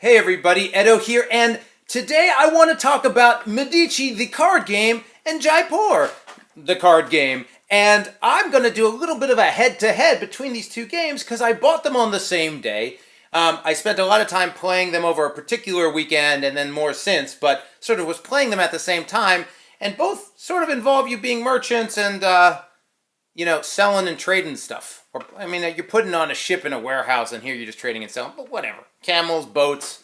Hey everybody, Edo here, and today I want to talk about Medici, the card game, and Jaipur, the card game. And I'm going to do a little bit of a head-to-head between these two games because I bought them on the same day. I spent a lot of time playing them over a particular weekend and then more since, but sort of was playing them at the same time, and both sort of involve you being merchants and, selling and trading stuff. Or, you're putting on a ship in a warehouse, and here you're just trading and selling, but whatever. Camels, boats,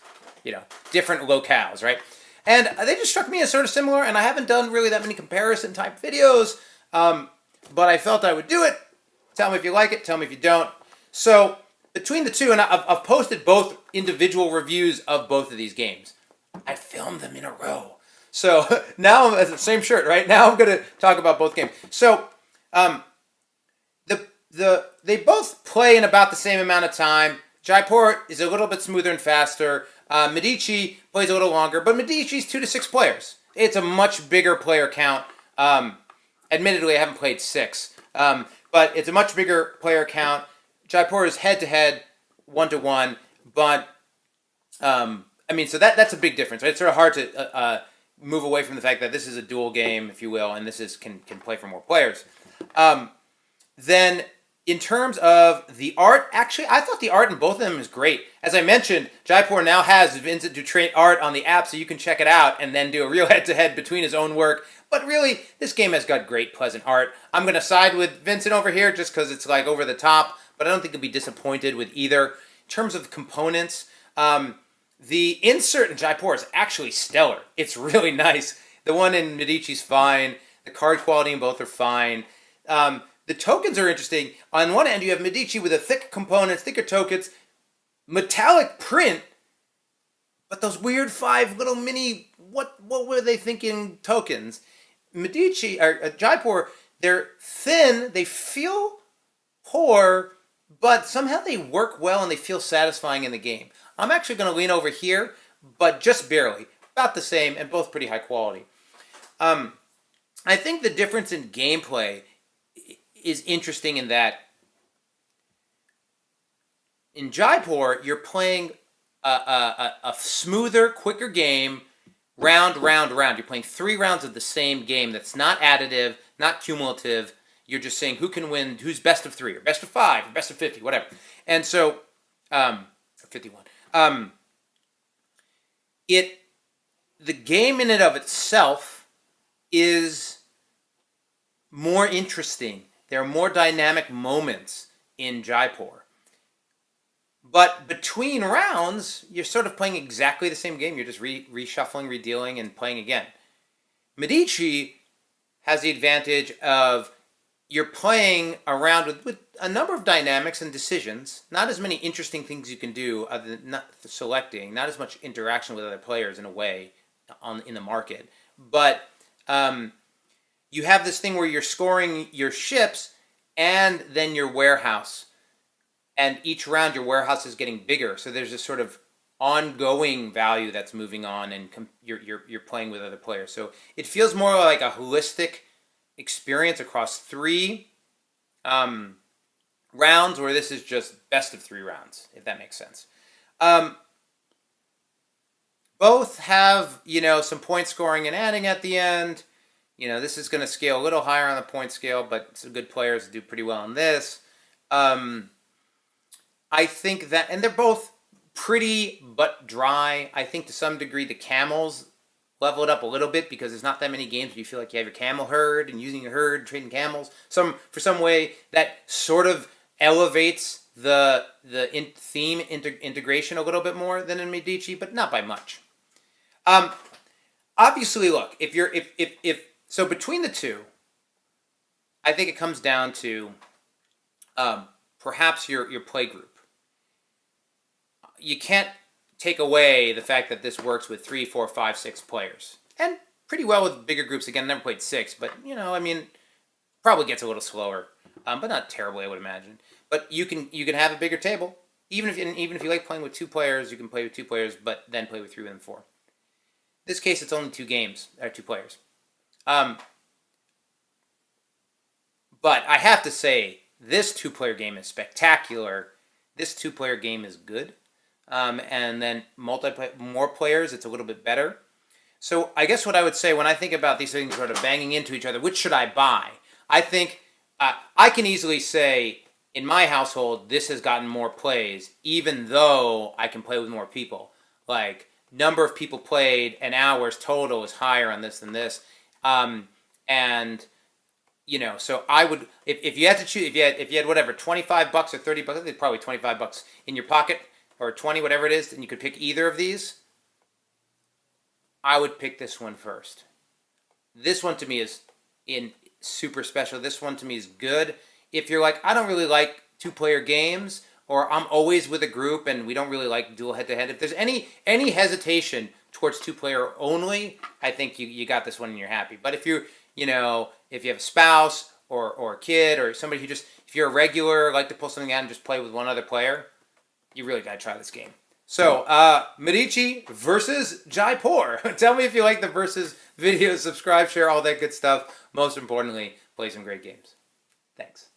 different locales, right? And they just struck me as sort of similar, and I haven't done really that many comparison type videos, but I felt I would do it. Tell me if you like it, tell me if you don't. So, between the two, and I've posted both individual reviews of both of these games. I filmed them in a row. So, now, it's the same shirt, right? Now I'm going to talk about both games. So, they both play in about the same amount of time. Jaipur is a little bit smoother and faster. Medici plays a little longer, but Medici's 2 to 6 players. It's a much bigger player count. Admittedly, I haven't played 6, but it's a much bigger player count. Jaipur is head-to-head, 1-to-1, but, so that's a big difference. Right? It's sort of hard to move away from the fact that this is a dual game, if you will, and this can play for more players. Then, in terms of the art, actually, I thought the art in both of them is great. As I mentioned, Jaipur now has Vincent Dutrait art on the app, so you can check it out and then do a real head-to-head between his own work. But really, this game has got great, pleasant art. I'm going to side with Vincent over here just because it's like over the top, but I don't think you'll be disappointed with either. In terms of components, the insert in Jaipur is actually stellar. It's really nice. The one in Medici's fine. The card quality in both are fine. The tokens are interesting. On one end, you have Medici with a thick components, thicker tokens, metallic print, but those weird 5 little mini, what were they thinking tokens? Medici, or Jaipur, they're thin, they feel poor, but somehow they work well and they feel satisfying in the game. I'm actually going to lean over here, but just barely. About the same, and both pretty high quality. I think the difference in gameplay is interesting in that in Jaipur, you're playing a smoother, quicker game, round. You're playing 3 rounds of the same game that's not additive, not cumulative. You're just saying who can win, who's best of 3, or best of 5, or best of 50, whatever. And so, 51. The game in and of itself is more interesting. There are more dynamic moments in Jaipur. But between rounds, you're sort of playing exactly the same game. You're just reshuffling, redealing, and playing again. Medici has the advantage of you're playing around with a number of dynamics and decisions. Not as many interesting things you can do other than not selecting. Not as much interaction with other players in a way in the market. But you have this thing where you're scoring your ships and then your warehouse. And each round your warehouse is getting bigger. So there's this sort of ongoing value that's moving on, and you're playing with other players. So it feels more like a holistic experience across 3 rounds, where this is just best of 3 rounds, if that makes sense. Both have, some point scoring and adding at the end. This is going to scale a little higher on the point scale, but some good players do pretty well on this. I think that, and they're both pretty but dry. I think to some degree the camels level it up a little bit because there's not that many games where you feel like you have your camel herd and using your herd, trading camels. For some way that sort of elevates the theme integration a little bit more than in Medici, but not by much. Obviously, look, so between the two, I think it comes down to perhaps your play group. You can't take away the fact that this works with 3, 4, 5, 6 players. And pretty well with bigger groups. Again, never played 6, but, probably gets a little slower. But not terribly, I would imagine. But you can have a bigger table. Even if you like playing with 2 players, you can play with 2 players, but then play with 3 and 4. In this case, it's only 2 players. But I have to say, this 2-player game is spectacular. This 2-player game is good. and then more players, it's a little bit better. So I guess what I would say when I think about these things sort of banging into each other, which should I buy? I think I can easily say in my household this has gotten more plays, even though I can play with more people. Like number of people played and hours total is higher on this than this, and so I would if you had to choose if you had whatever $25 or $30, I think probably $25 in your pocket or 20 whatever it is, and you could pick either of these. I would pick this one first. This one to me is super special. This one to me is good. If you're like, I don't really like 2-player games, or I'm always with a group and we don't really like dual head-to-head. If there's any hesitation towards 2-player only, I think you got this one and you're happy. But if if you have a spouse or a kid or somebody who if you're a regular, like to pull something out and just play with one other player, you really got to try this game. So, Medici versus Jaipur. Tell me if you like the versus videos, subscribe, share, all that good stuff. Most importantly, play some great games. Thanks.